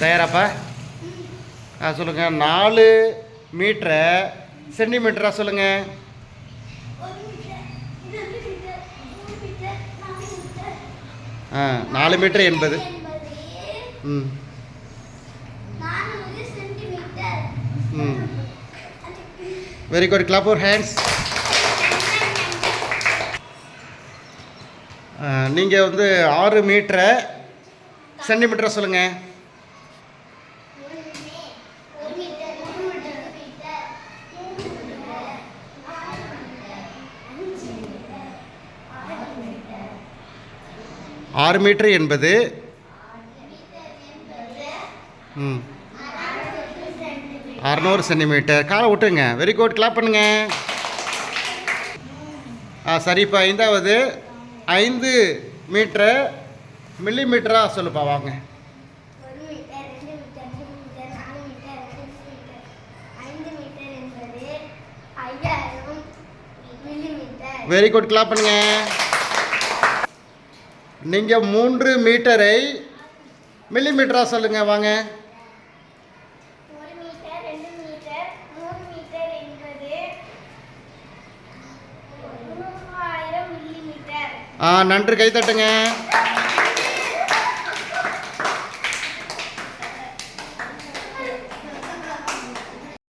தயாராப்பா? சொல்லுங்கள். 4 மீட்டரை சென்டிமீட்டராக சொல்லுங்கள். 4 metre 80. Very good. Clap your hands. நீங்கள் வந்து 6 மீட்டரை சென்டிமீட்டராக சொல்லுங்கள். 6 மீட்டர் 80. 600 சென்டிமீட்டர். காலை விட்டுங்க. Very good. கிளாப் பண்ணுங்க. சரிப்பா. 5வது 5 மீட்டரை மில்லிமீட்டராக சொல்லுப்பா. வாங்க. Very good. கிளாப் பண்ணுங்க. நீங்கள் 3 மீட்டரை மில்லிமீட்டராக சொல்லுங்கள். வாங்க. நன்றி. கை தட்டுங்க.